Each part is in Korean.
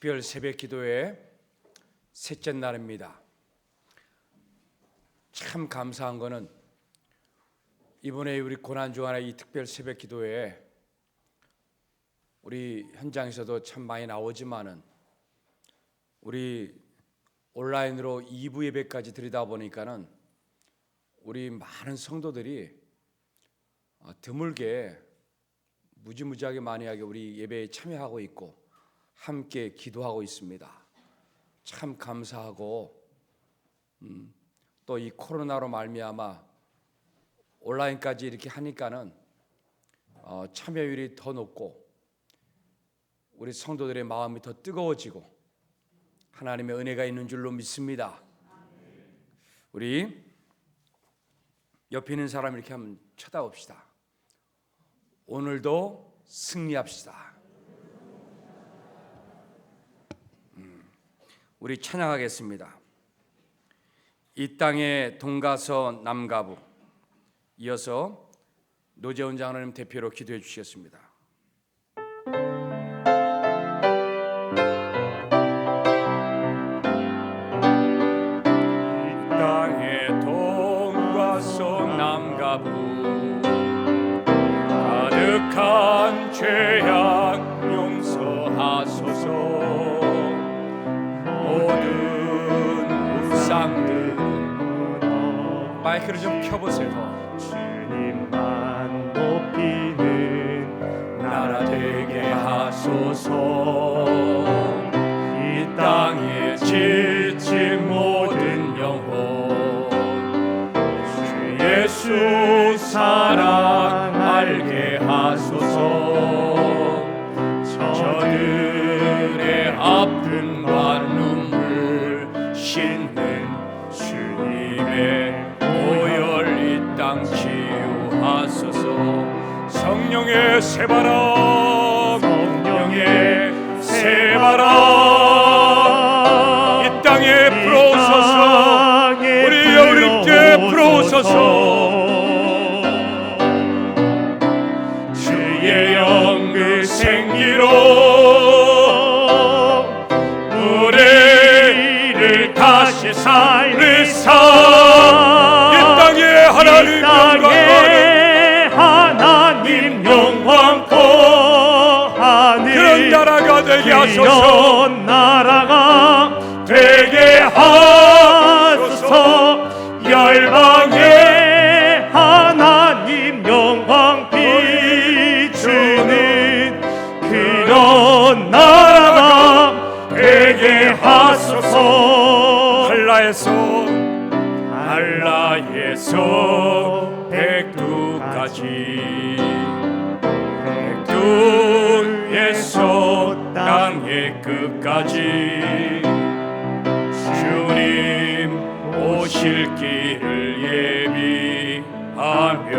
특별 새벽 기도의 셋째 날입니다. 참 감사한 거는 이번에 우리 고난주간의 이 특별 새벽 기도에 우리 현장에서도 참 많이 나오지만은 우리 온라인으로 2부 예배까지 드리다 보니까는 우리 많은 성도들이 드물게 무지무지하게 많이하게 우리 예배에 참여하고 있고 함께 기도하고 있습니다. 참 감사하고 또 이 코로나로 말미암아 온라인까지 이렇게 하니까는 참여율이 더 높고 우리 성도들의 마음이 더 뜨거워지고 하나님의 은혜가 있는 줄로 믿습니다. 우리 옆에 있는 사람 이렇게 한번 쳐다봅시다. 오늘도 승리합시다. 우리 찬양하겠습니다. 이 땅의 동가서 남가부. 이어서 노재훈 장로님 대표로 기도해 주시겠습니다. 이 땅의 동가서 남가부 가득한 죄악 용서하소서. 모든 우상들 마이크를 좀 켜보세요. 주님만 높이는 나라 되게 하소서. 이 땅에 지친 모든 영혼 주 예수 사랑 알게 하소서. 저들의 아픔과 눈물 씻는 주님의 오열 이 땅 치유하소서. 성령의 새바람, 성령의 새바람 이 땅에 불어오소서. 우리 여우님께 불어오소서. 주의 영 그 생기로 우리를 다시 살리사. 이 땅에 하나님 영광 거하는 그런 나라가 되게 하소서. 이런 나라가 되게 하소서. 열방에 하나님 영광 비추는 그런 나라가 되게 하소서. 한라에서 백두까지 백두에서 땅의 끝까지 주님 오실 길을 예비하며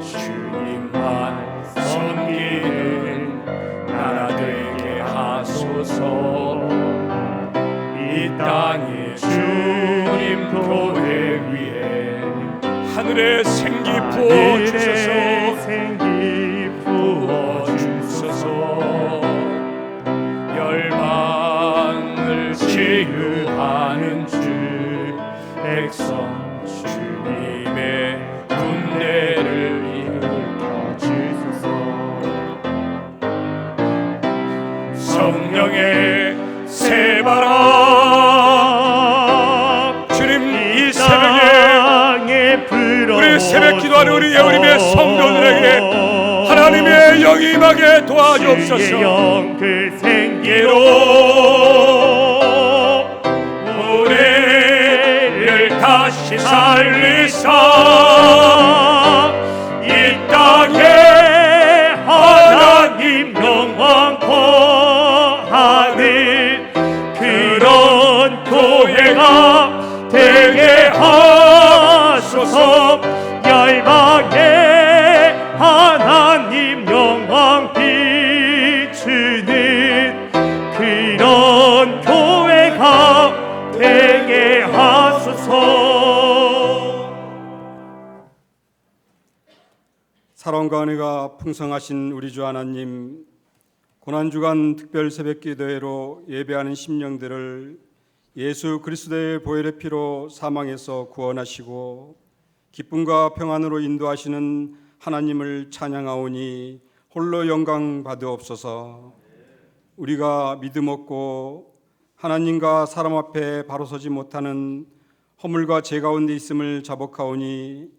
주님만 섬기는 나라 되게 하소서. 이 땅에 주님 교회 위에 하늘의 생기 부어 주소서. 부어 주소서. 열방을 치유하는 주 백성 주님의 군대를 일으켜 주소서. 성령의 새바람 주님 이 새벽에 우리 새벽 기도하는 우리 예우님의 성도들에게 하나님의 영이 임하게 도와주옵소서. 그 생기로 우리를 다시 살리사. 이 땅에 하나님 영광 거하는 그런 교회가 되게 하소서. 열방에 하나님 영광 비추는 그런 교회가 되게 하소서. 사랑과 은혜가 풍성하신 우리 주 하나님, 고난주간 특별 새벽기도회로 예배하는 심령들을 예수 그리스도의 보혈의 피로 사망에서 구원하시고 기쁨과 평안으로 인도하시는 하나님을 찬양하오니 홀로 영광 받으옵소서. 우리가 믿음 없고 하나님과 사람 앞에 바로 서지 못하는 허물과 죄 가운데 있음을 자복하오니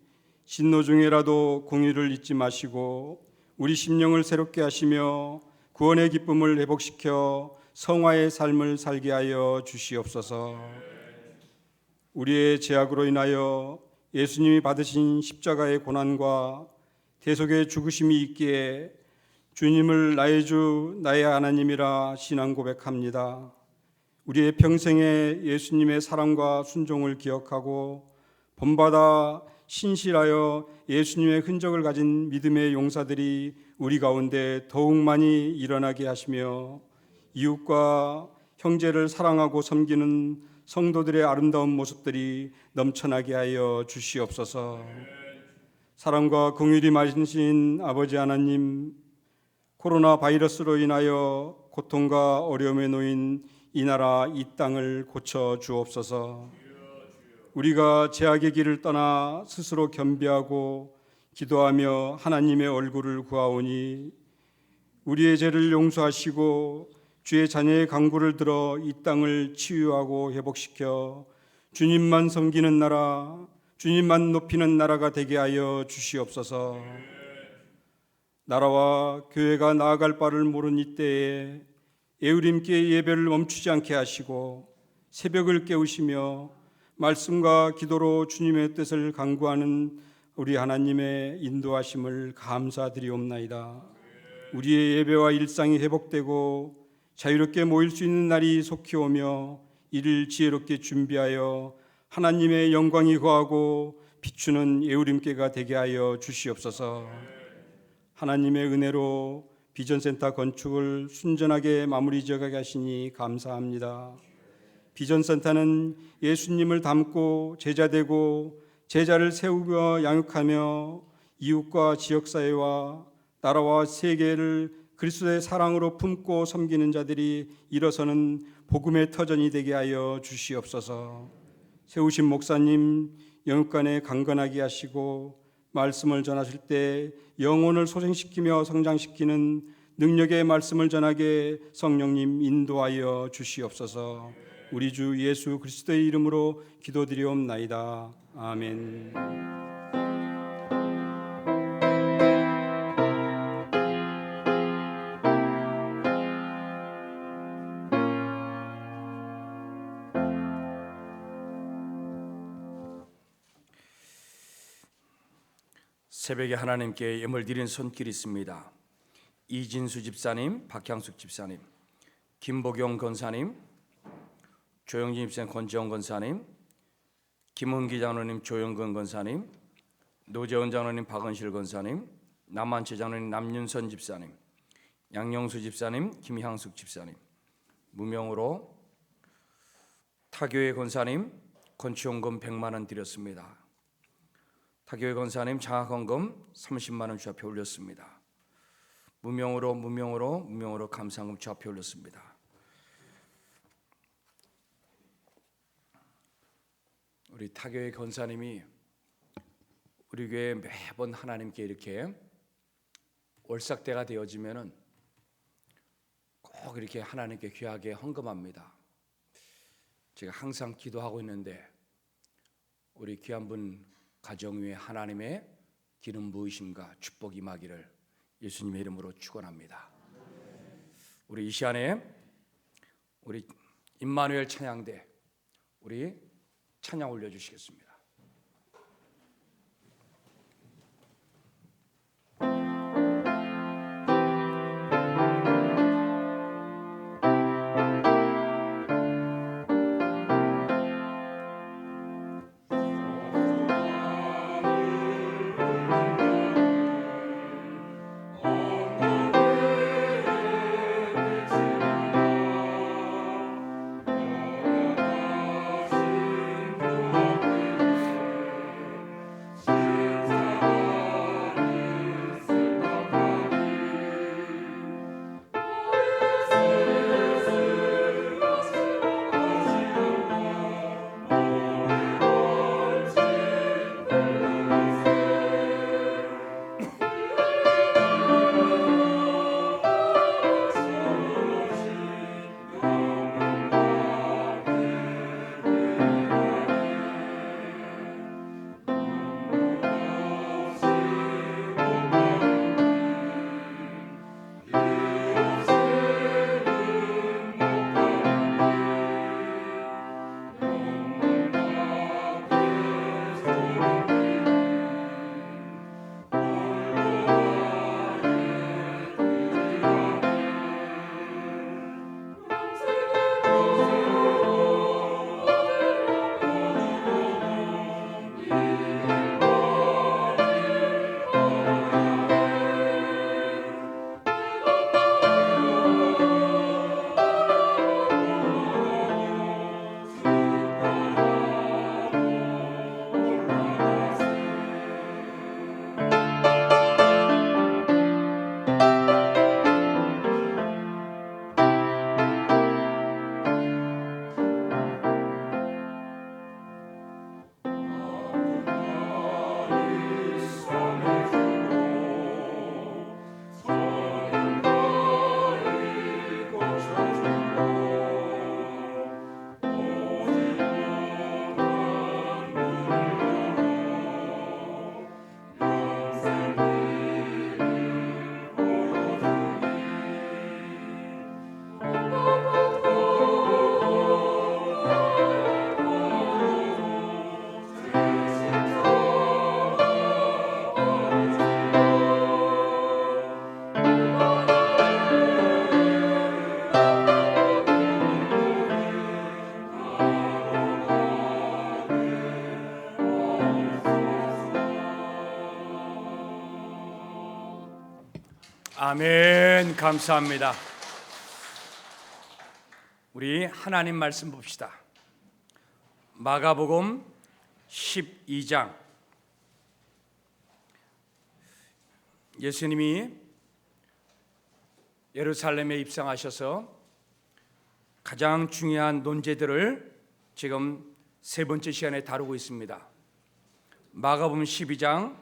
진노 중에라도 공의를 잊지 마시고 우리 심령을 새롭게 하시며 구원의 기쁨을 회복시켜 성화의 삶을 살게 하여 주시옵소서. 우리의 죄악으로 인하여 예수님이 받으신 십자가의 고난과 대속의 죽으심이 있기에 주님을 나의 주 나의 하나님이라 신앙 고백합니다. 우리의 평생에 예수님의 사랑과 순종을 기억하고 본받아 신실하여 예수님의 흔적을 가진 믿음의 용사들이 우리 가운데 더욱 많이 일어나게 하시며 이웃과 형제를 사랑하고 섬기는 성도들의 아름다운 모습들이 넘쳐나게 하여 주시옵소서. 사랑과 긍휼이 많으신 아버지 하나님, 코로나 바이러스로 인하여 고통과 어려움에 놓인 이 나라 이 땅을 고쳐 주옵소서. 우리가 죄악의 길을 떠나 스스로 겸비하고 기도하며 하나님의 얼굴을 구하오니 우리의 죄를 용서하시고 주의 자녀의 강구를 들어 이 땅을 치유하고 회복시켜 주님만 섬기는 나라, 주님만 높이는 나라가 되게 하여 주시옵소서. 나라와 교회가 나아갈 바를 모른 이때에 에우림께 예배를 멈추지 않게 하시고 새벽을 깨우시며 말씀과 기도로 주님의 뜻을 간구하는 우리 하나님의 인도하심을 감사드리옵나이다. 우리의 예배와 일상이 회복되고 자유롭게 모일 수 있는 날이 속히 오며 이를 지혜롭게 준비하여 하나님의 영광이 거하고 비추는 예우림께가 되게 하여 주시옵소서. 하나님의 은혜로 비전센터 건축을 순전하게 마무리 지어가게 하시니 감사합니다. 비전센터는 예수님을 닮고 제자되고 제자를 세우며 양육하며 이웃과 지역사회와 나라와 세계를 그리스도의 사랑으로 품고 섬기는 자들이 일어서는 복음의 터전이 되게 하여 주시옵소서. 세우신 목사님 영육간에 강건하게 하시고 말씀을 전하실 때 영혼을 소생시키며 성장시키는 능력의 말씀을 전하게 성령님 인도하여 주시옵소서. 우리 주 예수 그리스도의 이름으로 기도드리옵나이다. 아멘. 새벽에 하나님께 예물 드리는 손길이 있습니다. 이진수 집사님, 박향숙 집사님, 김보경 권사님, 조영진 집사님, 권지영 권사님, 김은기 장로님, 조영근 권사님, 노재원 장로님, 박은실 권사님, 남한채 장로님, 남윤선 집사님, 양영수 집사님, 김향숙 집사님, 무명으로 타교회 권사님 건축원금 100만 원 드렸습니다. 타교회 권사님 장학헌금 30만 원 주 앞에 올렸습니다. 무명으로 감사금 주 앞에 올렸습니다. 우리 타교회 권사님이 우리 교회 매번 하나님께 이렇게 월삭대가 되어지면은 꼭 이렇게 하나님께 귀하게 헌금합니다. 제가 항상 기도하고 있는데 우리 귀한 분 가정 위에 하나님의 기름 부으심과 축복이 임하기를 예수님의 이름으로 축원합니다. 우리 이 시간에 우리 임마누엘 찬양대 우리 찬양 올려주시겠습니다. 아멘. 감사합니다. 우리 하나님 말씀 봅시다. 마가복음 12장. 예수님이 예루살렘에 입성하셔서 가장 중요한 논제들을 지금 세 번째 시간에 다루고 있습니다. 마가복음 12장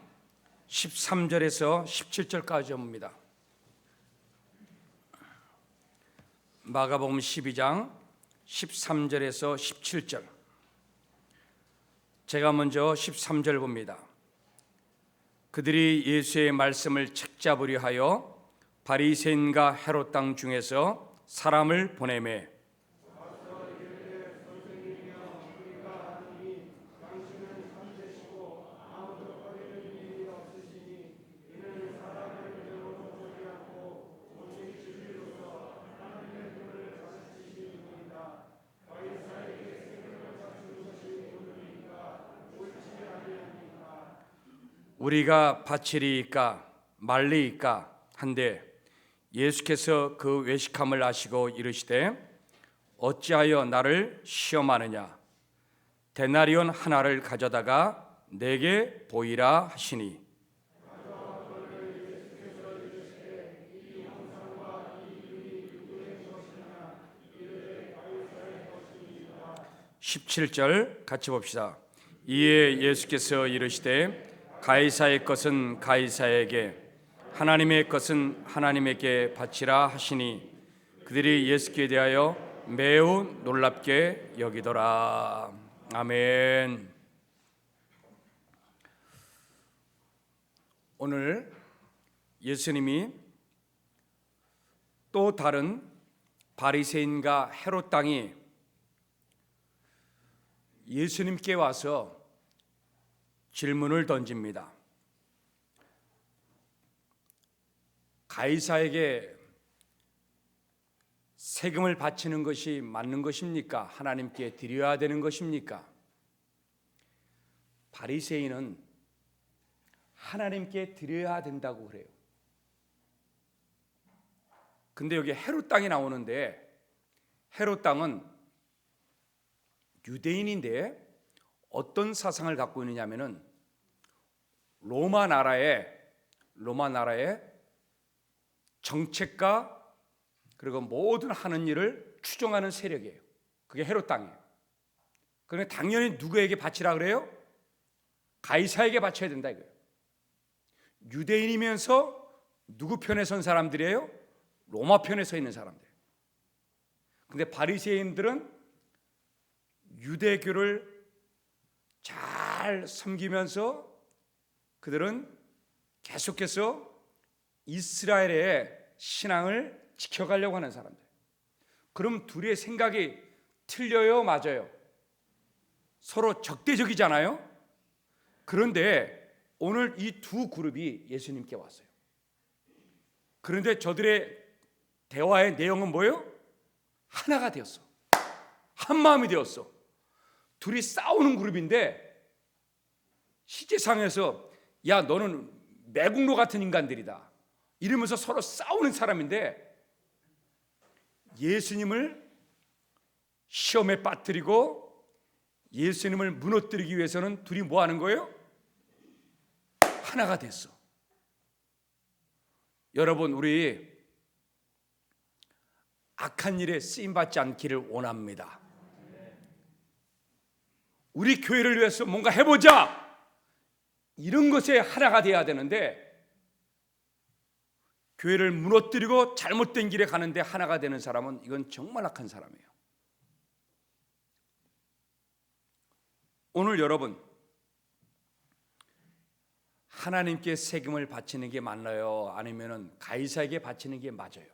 13절에서 17절까지 봅니다. 마가복음 12장 13절에서 17절. 제가 먼저 13절 봅니다. 그들이 예수의 말씀을 책잡으려 하여 바리새인과 헤롯 땅 중에서 사람을 보내매 우리가 바치리이까 말리이까 한데 예수께서 그 외식함을 아시고 이르시되 어찌하여 나를 시험하느냐 데나리온 하나를 가져다가 내게 보이라 하시니 17절 같이 봅시다. 이에 예수께서 이르시되 가이사의 것은 가이사에게 하나님의 것은 하나님에게 바치라 하시니 그들이 예수께 대하여 매우 놀랍게 여기더라. 아멘. 오늘 예수님이 또 다른 바리새인과 헤롯 땅이 예수님께 와서 질문을 던집니다. 가이사에게 세금을 바치는 것이 맞는 것입니까? 하나님께 드려야 되는 것입니까? 바리새인은 하나님께 드려야 된다고 그래요. 근데 여기 헤롯 땅이 나오는데 헤롯 땅은 유대인인데 어떤 사상을 갖고 있느냐면은 로마 나라의 정책과 그리고 모든 하는 일을 추종하는 세력이에요. 그게 헤롯 땅이에요. 그러니까 당연히 누구에게 바치라 그래요? 가이사에게 바쳐야 된다 이거예요. 유대인이면서 누구 편에 선 사람들이에요? 로마 편에 서 있는 사람들. 근데 바리새인들은 유대교를 잘 섬기면서 그들은 계속해서 이스라엘의 신앙을 지켜가려고 하는 사람들. 그럼 둘의 생각이 틀려요, 맞아요? 서로 적대적이잖아요. 그런데 오늘 이 두 그룹이 예수님께 왔어요. 그런데 저들의 대화의 내용은 뭐예요? 하나가 되었어. 한 마음이 되었어. 둘이 싸우는 그룹인데 시제상에서 야 너는 매국노 같은 인간들이다 이러면서 서로 싸우는 사람인데 예수님을 시험에 빠뜨리고 예수님을 무너뜨리기 위해서는 둘이 뭐 하는 거예요? 하나가 됐어. 여러분 우리 악한 일에 쓰임받지 않기를 원합니다. 우리 교회를 위해서 뭔가 해보자 이런 것에 하나가 돼야 되는데 교회를 무너뜨리고 잘못된 길에 가는데 하나가 되는 사람은 이건 정말 악한 사람이에요. 오늘 여러분 하나님께 세금을 바치는 게 맞나요? 아니면 가이사에게 바치는 게 맞아요?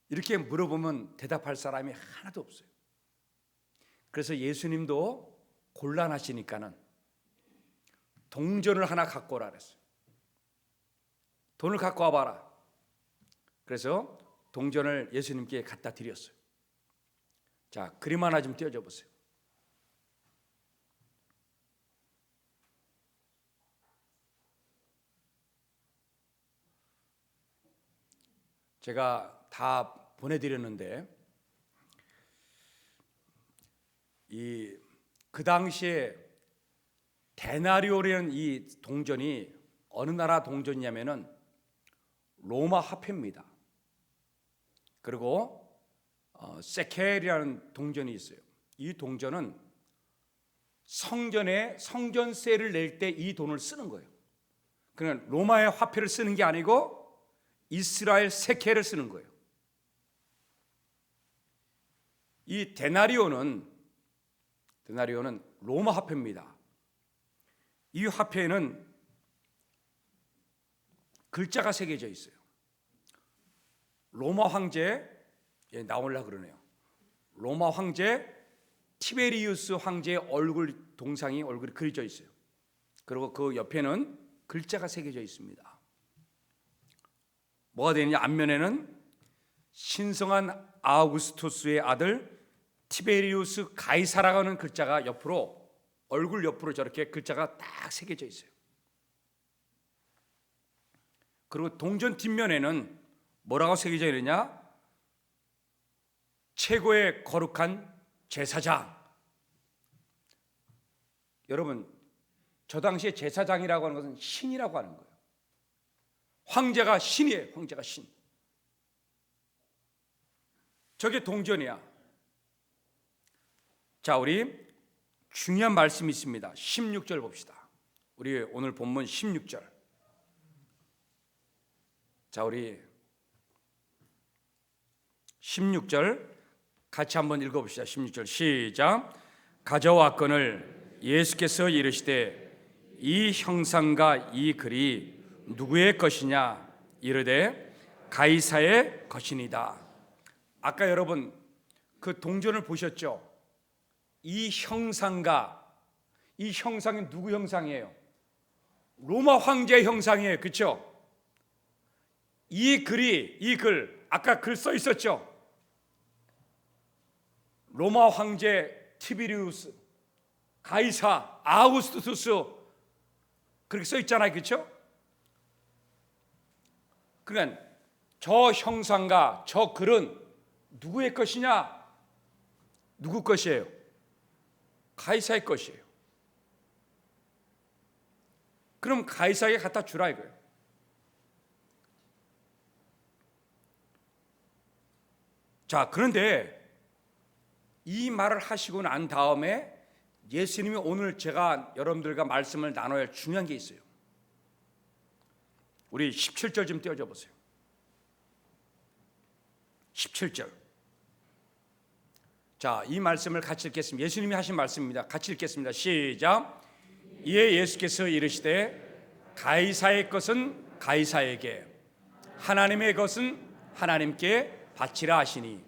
이렇게 물어보면 대답할 사람이 하나도 없어요. 그래서 예수님도 곤란하시니까는 동전을 하나 갖고 오라 그랬어요. 돈을 갖고 와봐라. 그래서 동전을 예수님께 갖다 드렸어요. 자, 그림 하나 좀 띄워줘 보세요. 제가 다 보내드렸는데 그 당시에 데나리오라는 이 동전이 어느 나라 동전이냐면은 로마 화폐입니다. 그리고 세켈이라는 동전이 있어요. 이 동전은 성전에 성전세를 낼 때 이 돈을 쓰는 거예요. 그냥 로마의 화폐를 쓰는 게 아니고 이스라엘 세켈을 쓰는 거예요. 이 데나리오는 로마 화폐입니다. 이 화폐에는 글자가 새겨져 있어요. 로마 황제 나오려고 그러네요. 로마 황제 티베리우스 황제의 얼굴이 그려져 있어요. 그리고 그 옆에는 글자가 새겨져 있습니다. 뭐가 되느냐? 앞면에는 신성한 아우구스투스의 아들 티베리우스 가이사라고 하는 글자가 얼굴 옆으로 저렇게 글자가 딱 새겨져 있어요. 그리고 동전 뒷면에는 뭐라고 새겨져 있느냐? 최고의 거룩한 제사장. 여러분, 저 당시에 제사장이라고 하는 것은 신이라고 하는 거예요. 황제가 신이에요. 황제가 신. 저게 동전이야. 자, 우리 중요한 말씀이 있습니다. 16절 봅시다. 우리 오늘 본문 16절. 자, 우리 16절 같이 한번 읽어봅시다. 16절 시작. 가져왔거늘 예수께서 이르시되 이 형상과 이 글이 누구의 것이냐? 이르되 가이사의 것이니이다. 아까 여러분 그 동전을 보셨죠? 이 형상이 누구 형상이에요? 로마 황제의 형상이에요. 그렇죠? 이 글 아까 글 써 있었죠? 로마 황제 티베리우스, 가이사, 아우구스투스 그렇게 써 있잖아요. 그렇죠? 그러니까 저 형상과 저 글은 누구의 것이냐? 누구 것이에요? 가이사의 것이에요. 그럼 가이사에게 갖다 주라 이거예요. 자, 그런데 이 말을 하시고 난 다음에 예수님이 오늘 제가 여러분들과 말씀을 나눠야 할 중요한 게 있어요. 우리 17절 좀 띄워줘 보세요. 17절. 자, 이 말씀을 같이 읽겠습니다. 예수님이 하신 말씀입니다. 같이 읽겠습니다. 시작. 이에 예수께서 이르시되 가이사의 것은 가이사에게, 하나님의 것은 하나님께 바치라 하시니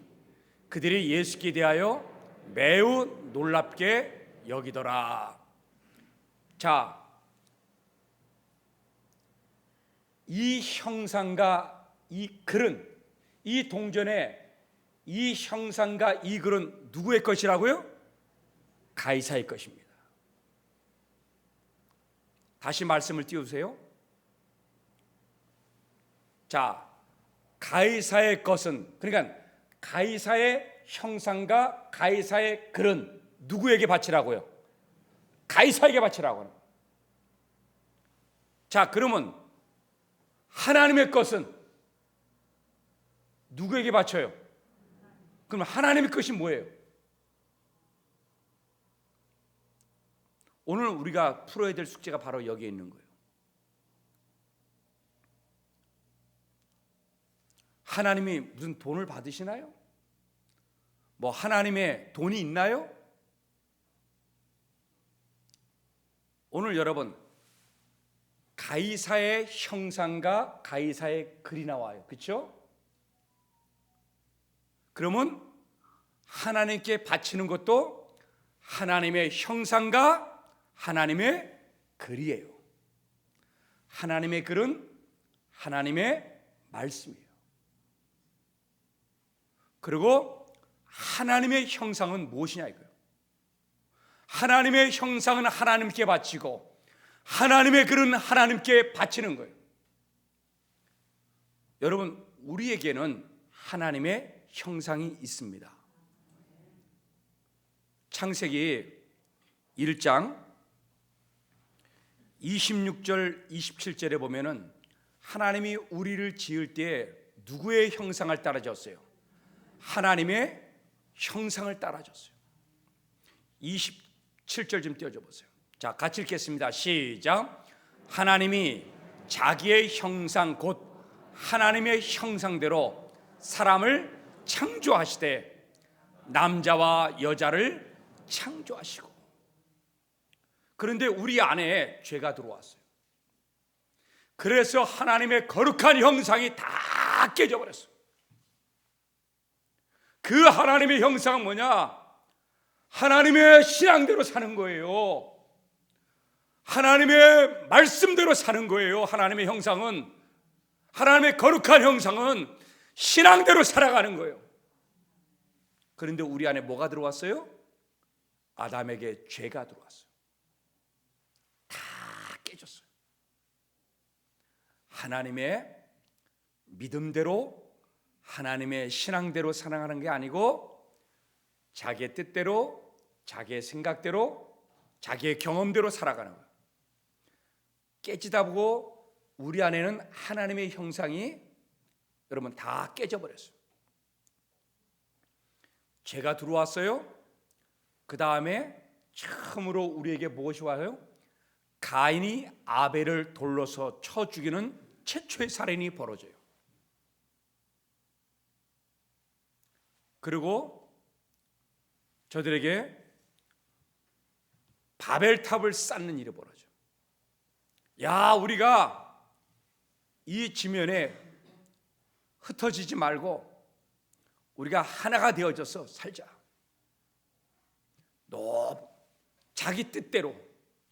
그들이 예수께 대하여 매우 놀랍게 여기더라. 자, 이 형상과 이 글은, 이 동전의 이 형상과 이 글은 누구의 것이라고요? 가이사의 것입니다. 다시 말씀을 띄우세요. 자, 가이사의 것은, 그러니까 가이사의 형상과 가이사의 글은 누구에게 바치라고요? 가이사에게 바치라고요. 자, 그러면 하나님의 것은 누구에게 바쳐요? 그럼 하나님의 것이 뭐예요? 오늘 우리가 풀어야 될 숙제가 바로 여기에 있는 거예요. 하나님이 무슨 돈을 받으시나요? 뭐 하나님의 돈이 있나요? 오늘 여러분 가이사의 형상과 가이사의 글이 나와요. 그렇죠? 그러면 하나님께 바치는 것도 하나님의 형상과 하나님의 글이에요. 하나님의 글은 하나님의 말씀이에요. 그리고 하나님의 형상은 무엇이냐 이거예요. 하나님의 형상은 하나님께 바치고 하나님의 글은 하나님께 바치는 거예요. 여러분 우리에게는 하나님의 형상이 있습니다. 창세기 1장 26절 27절에 보면은 하나님이 우리를 지을 때 누구의 형상을 따라 지었어요? 하나님의 형상을 따라 지었어요. 27절 좀 띄워줘 보세요. 자, 같이 읽겠습니다. 시작. 하나님이 자기의 형상 곧 하나님의 형상대로 사람을 창조하시되 남자와 여자를 창조하시고. 그런데 우리 안에 죄가 들어왔어요. 그래서 하나님의 거룩한 형상이 다 깨져버렸어요. 그 하나님의 형상은 뭐냐? 하나님의 신앙대로 사는 거예요. 하나님의 말씀대로 사는 거예요. 하나님의 형상은, 하나님의 거룩한 형상은 신앙대로 살아가는 거예요. 그런데 우리 안에 뭐가 들어왔어요? 아담에게 죄가 들어왔어요. 다 깨졌어요. 하나님의 믿음대로, 하나님의 신앙대로 살아가는 게 아니고 자기의 뜻대로, 자기의 생각대로, 자기의 경험대로 살아가는 거예요. 깨지다 보고 우리 안에는 하나님의 형상이 여러분 다 깨져버렸어요. 죄가 들어왔어요. 그 다음에 처음으로 우리에게 무엇이 와요? 가인이 아벨을 돌로서 쳐 죽이는 최초의 살인이 벌어져요. 그리고 저들에게 바벨탑을 쌓는 일이 벌어져. 야, 우리가 이 지면에 흩어지지 말고 우리가 하나가 되어져서 살자. 너 자기 뜻대로,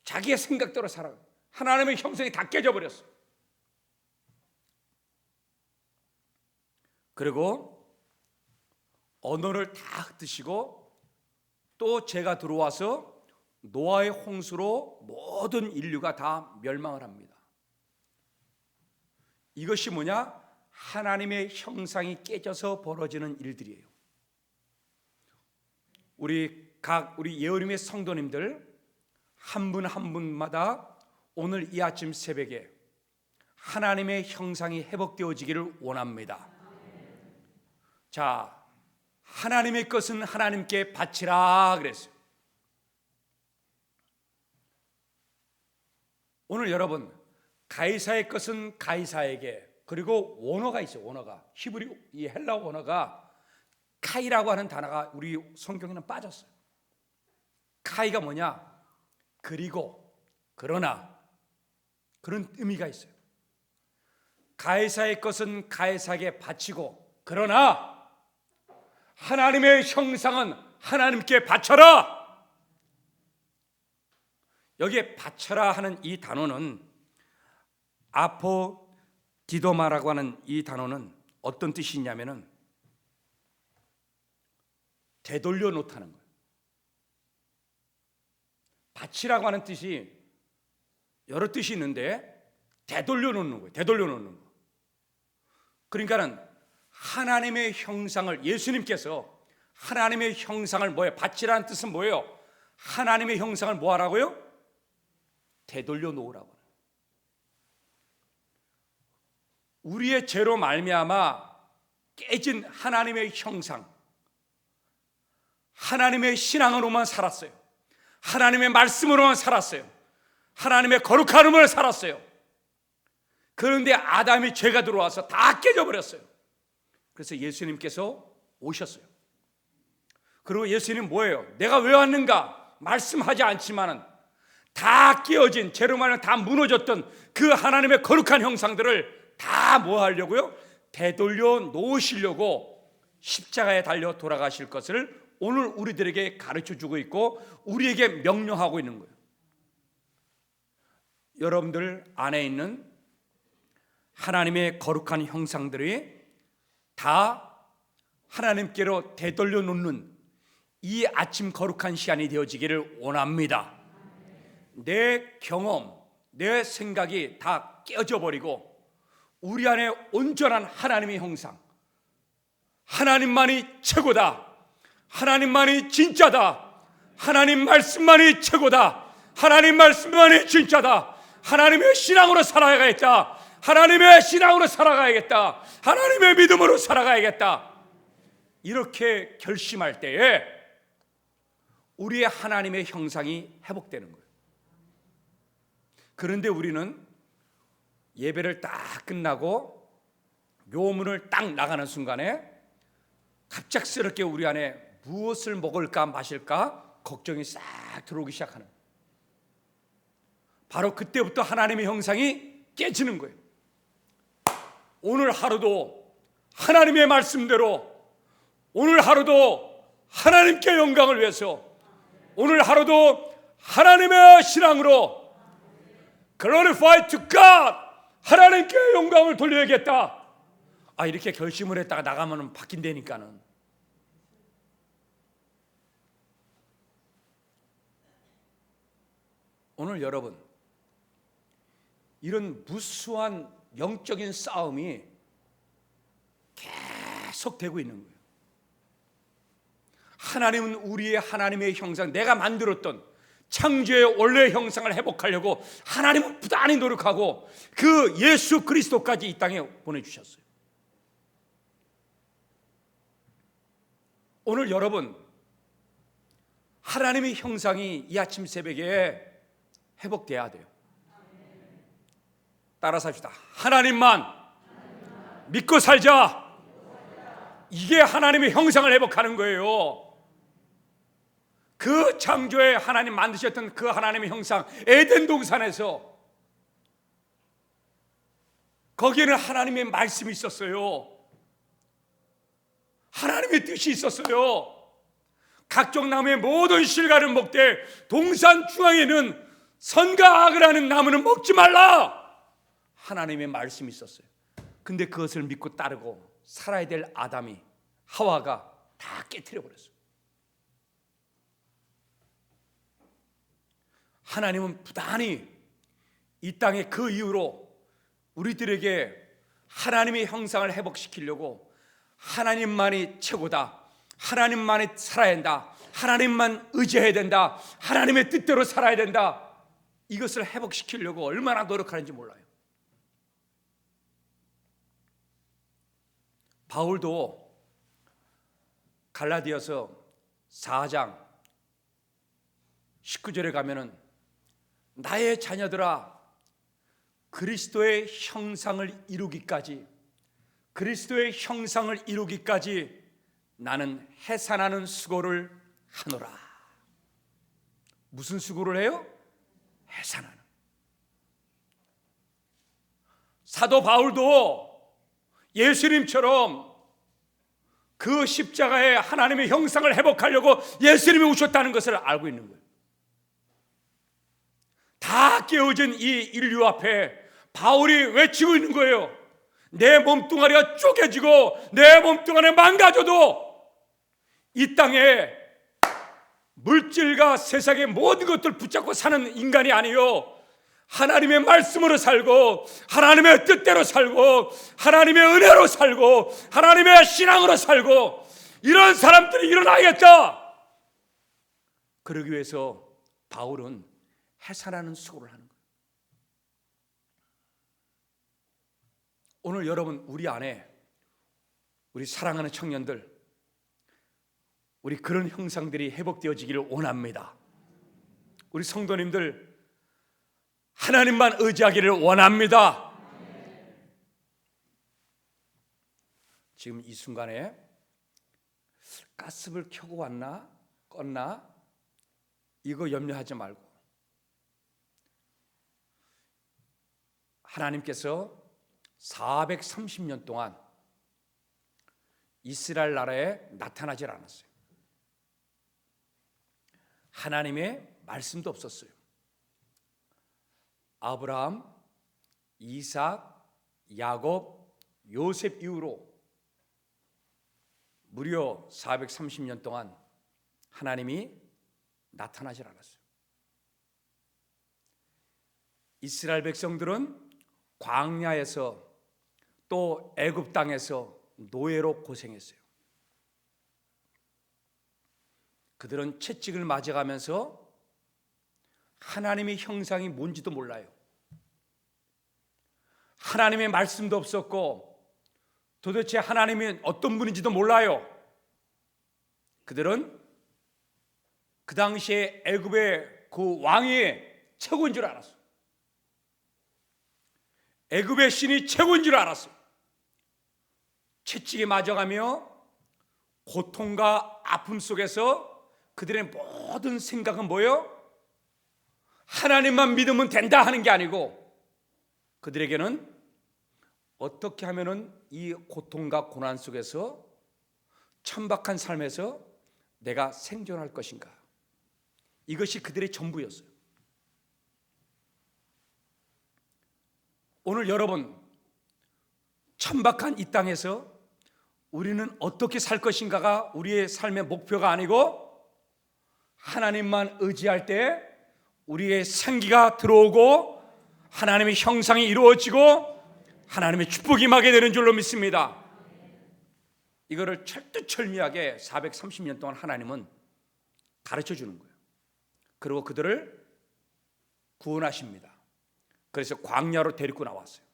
자기의 생각대로 살아. 하나님의 형상이 다 깨져버렸어. 그리고 언어를 다 흩으시고 또 죄가 들어와서 노아의 홍수로 모든 인류가 다 멸망을 합니다. 이것이 뭐냐? 하나님의 형상이 깨져서 벌어지는 일들이에요. 우리 예언림의 성도님들 한 분 한 분마다 오늘 이 아침 새벽에 하나님의 형상이 회복되어지기를 원합니다. 자, 하나님의 것은 하나님께 바치라 그랬어요. 오늘 여러분, 가이사의 것은 가이사에게, 그리고 원어가 있어요. 원어가 히브리, 이 헬라 원어가 카이라고 하는 단어가 우리 성경에는 빠졌어요. 카이가 뭐냐? 그리고, 그러나, 그런 의미가 있어요. 가이사의 것은 가이사에게 바치고, 그러나 하나님의 형상은 하나님께 바쳐라. 여기에 바쳐라 하는 이 단어는 아포디도마라고 하는 이 단어는 어떤 뜻이 있냐면은 되돌려 놓다는 거예요. 바치라고 하는 뜻이 여러 뜻이 있는데 되돌려 놓는 거예요. 되돌려 놓는 거. 그러니까는 하나님의 형상을, 예수님께서 하나님의 형상을 뭐예요? 바치라는 뜻은 뭐예요? 하나님의 형상을 뭐 하라고요? 되돌려 놓으라고. 우리의 죄로 말미암아 깨진 하나님의 형상, 하나님의 신앙으로만 살았어요. 하나님의 말씀으로만 살았어요. 하나님의 거룩함으로 살았어요. 그런데 아담이 죄가 들어와서 다 깨져버렸어요. 그래서 예수님께서 오셨어요. 그리고 예수님 뭐예요? 내가 왜 왔는가? 말씀하지 않지만은 다 깨어진, 죄로 말하면 다 무너졌던 그 하나님의 거룩한 형상들을 다 뭐 하려고요? 되돌려 놓으시려고 십자가에 달려 돌아가실 것을 오늘 우리들에게 가르쳐주고 있고 우리에게 명령하고 있는 거예요. 여러분들 안에 있는 하나님의 거룩한 형상들이 다 하나님께로 되돌려 놓는 이 아침 거룩한 시간이 되어지기를 원합니다. 내 경험, 내 생각이 다 깨어져 버리고 우리 안에 온전한 하나님의 형상, 하나님만이 최고다, 하나님만이 진짜다, 하나님 말씀만이 최고다, 하나님 말씀만이 진짜다, 하나님의 신앙으로 살아가야겠다, 하나님의 신앙으로 살아가야겠다, 하나님의 믿음으로 살아가야겠다, 이렇게 결심할 때에 우리의 하나님의 형상이 회복되는 거예요. 그런데 우리는 예배를 딱 끝나고 묘문을 딱 나가는 순간에 갑작스럽게 우리 안에 무엇을 먹을까 마실까 걱정이 싹 들어오기 시작하는, 바로 그때부터 하나님의 형상이 깨지는 거예요. 오늘 하루도 하나님의 말씀대로, 오늘 하루도 하나님께 영광을 위해서, 오늘 하루도 하나님의 신앙으로 Glorify to God, 하나님께 영광을 돌려야겠다. 이렇게 결심을 했다가 나가면 바뀐다니까는. 오늘 여러분, 이런 무수한 영적인 싸움이 계속되고 있는 거예요. 하나님은 우리의 하나님의 형상, 내가 만들었던 창조의 원래의 형상을 회복하려고 하나님은 부단히 노력하고 그 예수 그리스도까지 이 땅에 보내주셨어요. 오늘 여러분, 하나님의 형상이 이 아침 새벽에 회복돼야 돼요. 따라서 합시다. 하나님만 믿고 살자. 이게 하나님의 형상을 회복하는 거예요. 그 창조에 하나님 만드셨던 그 하나님의 형상, 에덴 동산에서 거기에는 하나님의 말씀이 있었어요. 하나님의 뜻이 있었어요. 각종 나무의 모든 실과를 먹되 동산 중앙에는 선과 악을 하는 나무는 먹지 말라, 하나님의 말씀이 있었어요. 근데 그것을 믿고 따르고 살아야 될 아담이, 하와가 다 깨트려 버렸어요. 하나님은 부단히 이 땅에 그 이후로 우리들에게 하나님의 형상을 회복시키려고 하나님만이 최고다, 하나님만이 살아야 된다, 하나님만 의지해야 된다, 하나님의 뜻대로 살아야 된다, 이것을 회복시키려고 얼마나 노력하는지 몰라요. 바울도 갈라디아서 4장 19절에 가면은 나의 자녀들아, 그리스도의 형상을 이루기까지, 그리스도의 형상을 이루기까지 나는 해산하는 수고를 하노라. 무슨 수고를 해요? 해산하는. 사도 바울도 예수님처럼 그 십자가에 하나님의 형상을 회복하려고 예수님이 오셨다는 것을 알고 있는 거예요. 다 깨어진 이 인류 앞에 바울이 외치고 있는 거예요. 내 몸뚱아리가 쪼개지고 내 몸뚱아리가 망가져도 이 땅에 물질과 세상의 모든 것들 붙잡고 사는 인간이 아니요, 하나님의 말씀으로 살고 하나님의 뜻대로 살고 하나님의 은혜로 살고 하나님의 신앙으로 살고, 이런 사람들이 일어나야겠다. 그러기 위해서 바울은 해산하는 수고를 하는 거예요. 오늘 여러분, 우리 안에, 우리 사랑하는 청년들, 우리 그런 형상들이 회복되어지기를 원합니다. 우리 성도님들 하나님만 의지하기를 원합니다. 지금 이 순간에 가스불 켜고 왔나 껐나 이거 염려하지 말고, 하나님께서 430년 동안 이스라엘 나라에 나타나질 않았어요. 하나님의 말씀도 없었어요. 아브라함, 이삭, 야곱, 요셉 이후로 무려 430년 동안 하나님이 나타나질 않았어요. 이스라엘 백성들은 광야에서 또 애굽 땅에서 노예로 고생했어요. 그들은 채찍을 맞아가면서 하나님의 형상이 뭔지도 몰라요. 하나님의 말씀도 없었고 도대체 하나님이 어떤 분인지도 몰라요. 그들은 그 당시에 애굽의 그 왕이 최고인 줄 알았어요. 애굽의 신이 최고인 줄 알았어요. 채찍에 맞아가며 고통과 아픔 속에서 그들의 모든 생각은 뭐예요? 하나님만 믿으면 된다 하는 게 아니고 그들에게는 어떻게 하면은 이 고통과 고난 속에서 천박한 삶에서 내가 생존할 것인가, 이것이 그들의 전부였어요. 오늘 여러분, 천박한 이 땅에서 우리는 어떻게 살 것인가가 우리의 삶의 목표가 아니고 하나님만 의지할 때 우리의 생기가 들어오고 하나님의 형상이 이루어지고 하나님의 축복이 임하게 되는 줄로 믿습니다. 이거를 철두철미하게 430년 동안 하나님은 가르쳐 주는 거예요. 그리고 그들을 구원하십니다. 그래서 광야로 데리고 나왔어요.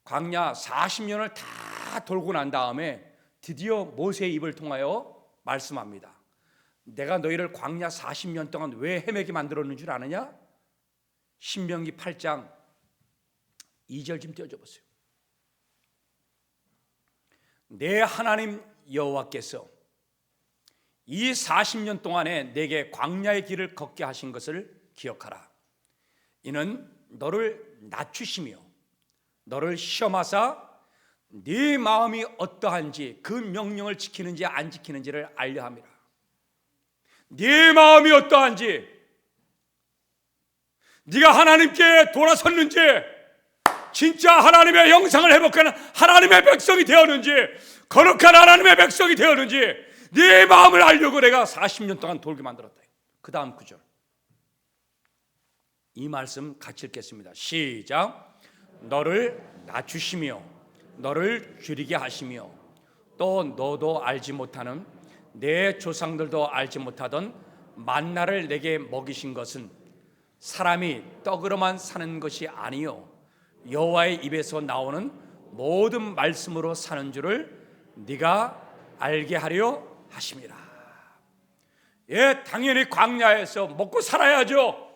광야 40년을 다 돌고 난 다음에 드디어 모세의 입을 통하여 말씀합니다. 내가 너희를 광야 40년 동안 왜 헤매게 만들었는 줄 아느냐? 신명기 8장 2절 좀 띄워줘 보세요. 내 하나님 여호와께서 이 40년 동안에 내게 광야의 길을 걷게 하신 것을 기억하라. 이는 너를 낮추시며 너를 시험하사 네 마음이 어떠한지 그 명령을 지키는지 안 지키는지를 알려 함이라. 네 마음이 어떠한지, 네가 하나님께 돌아섰는지, 진짜 하나님의 형상을 회복하는 하나님의 백성이 되었는지, 거룩한 하나님의 백성이 되었는지 네 마음을 알려고 내가 40년 동안 돌게 만들었다. 그 다음 구절, 이 말씀 같이 읽겠습니다. 시작. 너를 낮추시며 너를 줄이게 하시며 또 너도 알지 못하는 내 조상들도 알지 못하던 만나를 내게 먹이신 것은 사람이 떡으로만 사는 것이 아니요 여호와의 입에서 나오는 모든 말씀으로 사는 줄을 네가 알게 하려 하심이라. 예, 당연히 광야에서 먹고 살아야죠.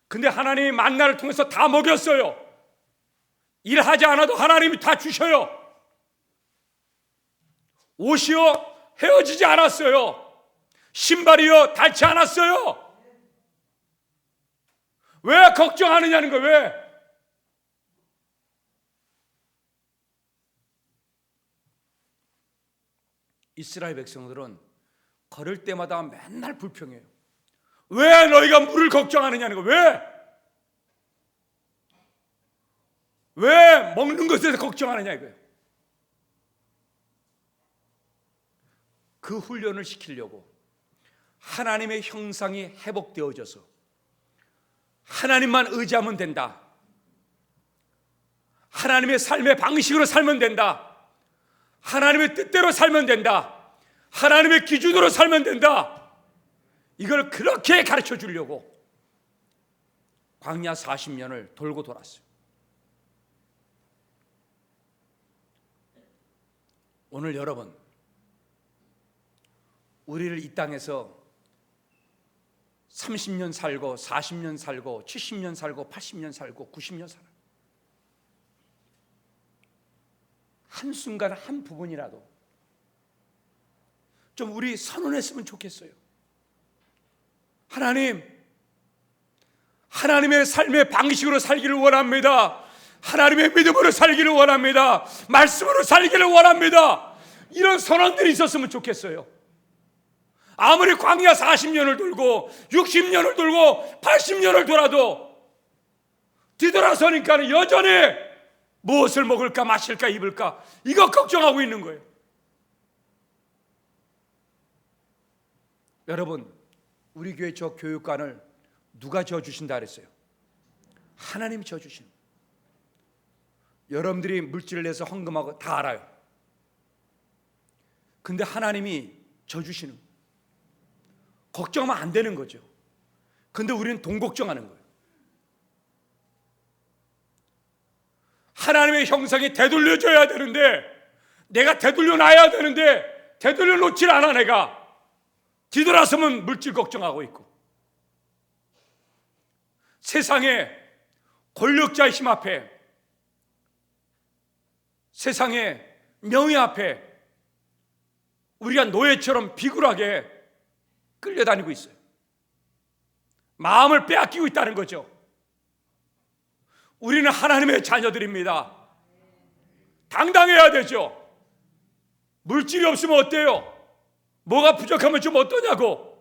근데 하나님이 만나를 통해서 다 먹였어요. 일하지 않아도 하나님이 다 주셔요. 옷이요 헤어지지 않았어요. 신발이요 닳지 않았어요. 왜 걱정하느냐는 거예요. 왜? 이스라엘 백성들은 걸을 때마다 맨날 불평해요. 왜 너희가 물을 걱정하느냐는 거예요. 왜 먹는 것에 대해서 걱정하느냐 이거예요. 그 훈련을 시키려고 하나님의 형상이 회복되어져서 하나님만 의지하면 된다, 하나님의 삶의 방식으로 살면 된다, 하나님의 뜻대로 살면 된다, 하나님의 기준으로 살면 된다, 이걸 그렇게 가르쳐 주려고 광야 40년을 돌고 돌았어요. 오늘 여러분, 우리를 이 땅에서 30년 살고 40년 살고 70년 살고 80년 살고 90년 살아요. 한순간 한 부분이라도 좀 우리 선언했으면 좋겠어요. 하나님, 하나님의 삶의 방식으로 살기를 원합니다. 하나님의 믿음으로 살기를 원합니다. 말씀으로 살기를 원합니다. 이런 선언들이 있었으면 좋겠어요. 아무리 광야 40년을 돌고 60년을 돌고 80년을 돌아도 뒤돌아서니까 여전히 무엇을 먹을까 마실까 입을까 이거 걱정하고 있는 거예요. 여러분, 우리 교회 저 교육관을 누가 지어주신다 그랬어요? 하나님이 지어주시는 거예요. 여러분들이 물질을 내서 헌금하고 다 알아요. 근데 하나님이 져주시는 거예요. 걱정하면 안 되는 거죠. 근데 우리는 돈 걱정하는 거예요. 하나님의 형상이 되돌려줘야 되는데, 내가 되돌려 놔야 되는데 되돌려 놓질 않아. 내가 뒤돌아서면 물질 걱정하고 있고, 세상의 권력자의 힘 앞에, 세상의 명예 앞에 우리가 노예처럼 비굴하게 끌려다니고 있어요. 마음을 빼앗기고 있다는 거죠. 우리는 하나님의 자녀들입니다. 당당해야 되죠. 물질이 없으면 어때요? 뭐가 부족하면 좀 어떠냐고.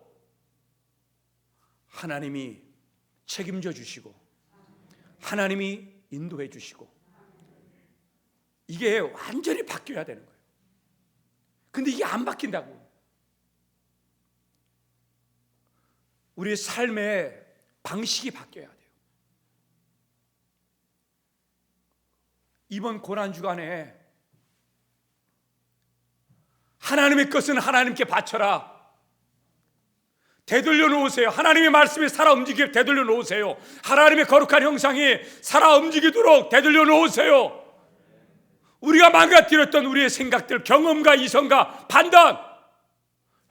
하나님이 책임져 주시고, 하나님이 인도해 주시고, 이게 완전히 바뀌어야 되는 거예요. 근데 이게 안 바뀐다고. 우리의 삶의 방식이 바뀌어야 돼요. 이번 고난주간에 하나님의 것은 하나님께 바쳐라. 되돌려 놓으세요. 하나님의 말씀이 살아 움직이게 되돌려 놓으세요. 하나님의 거룩한 형상이 살아 움직이도록 되돌려 놓으세요. 우리가 망가뜨렸던 우리의 생각들, 경험과 이성과 판단,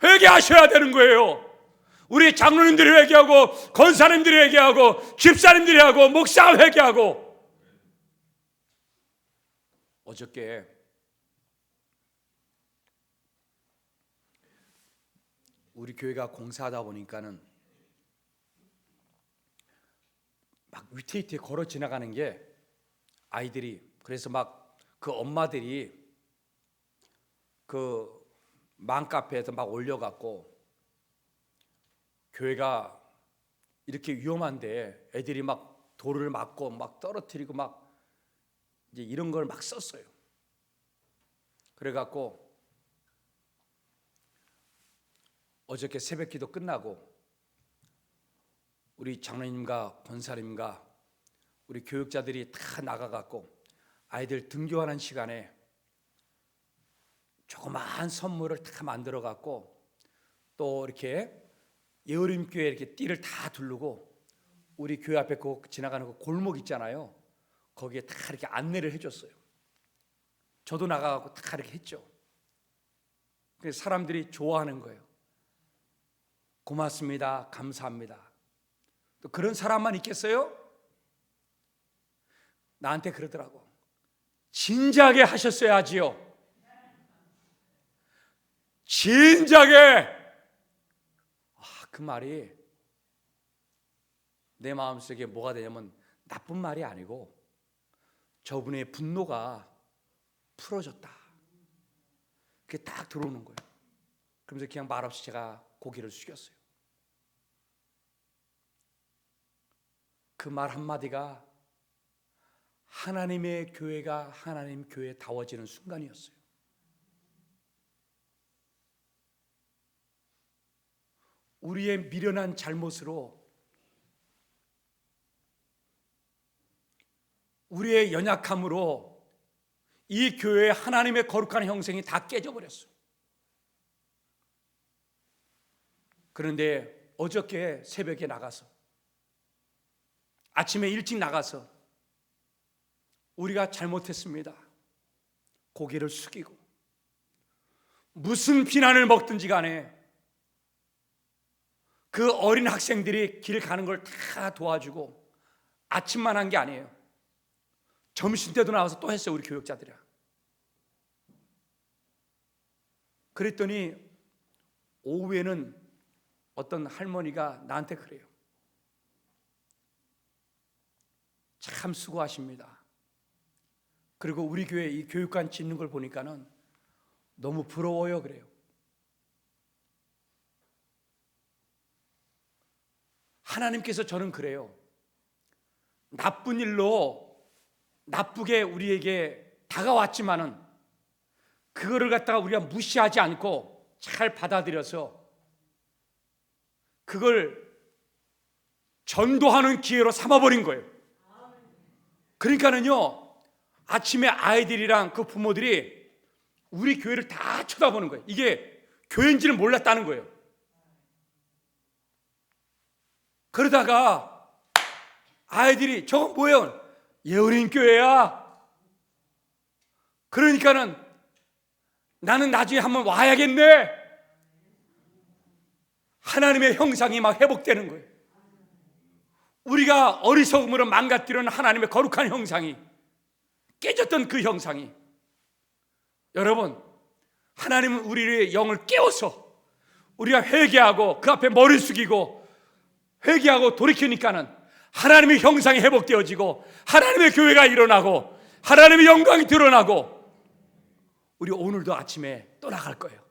회개하셔야 되는 거예요. 우리 장로님들이 회개하고, 권사님들이 회개하고, 집사님들이 하고, 목사가 회개하고. 어저께 우리 교회가 공사하다 보니까는 막 위태위태 걸어 지나가는 게 아이들이, 그래서 막 그 엄마들이 그 맘카페에서 막 올려갖고, 교회가 이렇게 위험한데 애들이 막 돌을 맞고 막 떨어뜨리고 막 이제 이런 걸 막 썼어요. 그래갖고 어저께 새벽기도 끝나고 우리 장로님과 권사님과 우리 교육자들이 다 나가갖고 아이들 등교하는 시간에 조그마한 선물을 다 만들어갖고, 또 이렇게 예어림교회 이렇게 띠를 다 두르고 우리 교회 앞에 그 지나가는 그 골목 있잖아요. 거기에 다 이렇게 안내를 해줬어요. 저도 나가갖고 다 이렇게 했죠. 그래서 사람들이 좋아하는 거예요. 고맙습니다. 감사합니다. 또 그런 사람만 있겠어요? 나한테 그러더라고. 진작에 하셨어야지요. 진작에. 그 말이 내 마음속에 뭐가 되냐면 나쁜 말이 아니고 저분의 분노가 풀어졌다. 그게 딱 들어오는 거예요. 그러면서 그냥 말없이 제가 고개를 숙였어요. 그 말 한마디가 하나님의 교회가 하나님 교회다워지는 순간이었어요. 우리의 미련한 잘못으로, 우리의 연약함으로 이 교회의 하나님의 거룩한 형상이 다 깨져버렸어요. 그런데 어저께 새벽에 나가서, 아침에 일찍 나가서 우리가 잘못했습니다. 고개를 숙이고 무슨 비난을 먹든지 간에 그 어린 학생들이 길 가는 걸 다 도와주고, 아침만 한 게 아니에요. 점심 때도 나와서 또 했어요. 우리 교육자들이랑. 그랬더니 오후에는 어떤 할머니가 나한테 그래요. 참 수고하십니다. 그리고 우리 교회 이 교육관 짓는 걸 보니까는 너무 부러워요. 그래요. 하나님께서 저는 그래요. 나쁜 일로 나쁘게 우리에게 다가왔지만은 그거를 갖다가 우리가 무시하지 않고 잘 받아들여서 그걸 전도하는 기회로 삼아버린 거예요. 그러니까는요, 아침에 아이들이랑 그 부모들이 우리 교회를 다 쳐다보는 거예요. 이게 교회인지는 몰랐다는 거예요. 그러다가 아이들이 저건 뭐예요? 예우림 교회야. 그러니까는 나는 나중에 한번 와야겠네. 하나님의 형상이 막 회복되는 거예요. 우리가 어리석음으로 망가뜨리는 하나님의 거룩한 형상이 깨졌던 그 형상이, 여러분, 하나님은 우리의 영을 깨워서 우리가 회개하고 그 앞에 머리 숙이고 회개하고 돌이키니까는 하나님의 형상이 회복되어지고 하나님의 교회가 일어나고 하나님의 영광이 드러나고 우리 오늘도 아침에 또 나갈 거예요.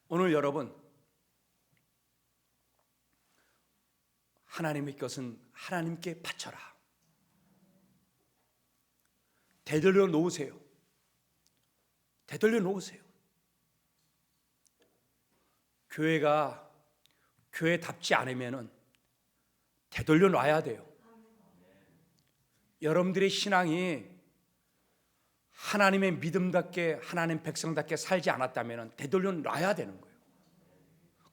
오늘 여러분, 하나님의 것은 하나님께 바쳐라. 되돌려 놓으세요. 되돌려 놓으세요. 교회가 교회답지 않으면은 되돌려 놔야 돼요. 여러분들의 신앙이 하나님의 믿음답게 하나님 백성답게 살지 않았다면 되돌려 놔야 되는 거예요.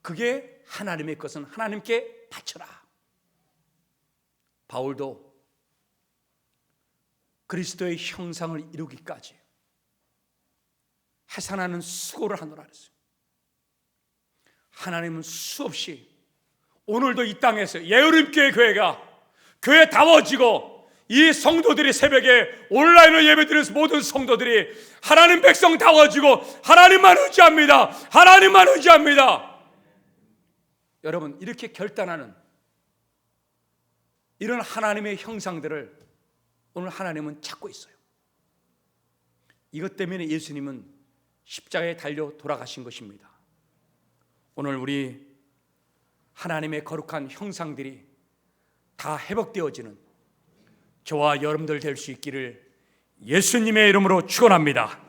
그게 하나님의 것은 하나님께 바쳐라. 바울도 그리스도의 형상을 이루기까지 해산하는 수고를 하노라 그랬어요. 하나님은 수없이 오늘도 이 땅에서 예우림교회 교회가 교회다워지고 이 성도들이 새벽에 온라인으로 예배드리는 모든 성도들이 하나님 백성다워지고 하나님만 의지합니다. 하나님만 의지합니다. 여러분, 이렇게 결단하는 이런 하나님의 형상들을 오늘 하나님은 찾고 있어요. 이것 때문에 예수님은 십자가에 달려 돌아가신 것입니다. 오늘 우리 하나님의 거룩한 형상들이 다 회복되어지는 저와 여러분들 될 수 있기를 예수님의 이름으로 축원합니다.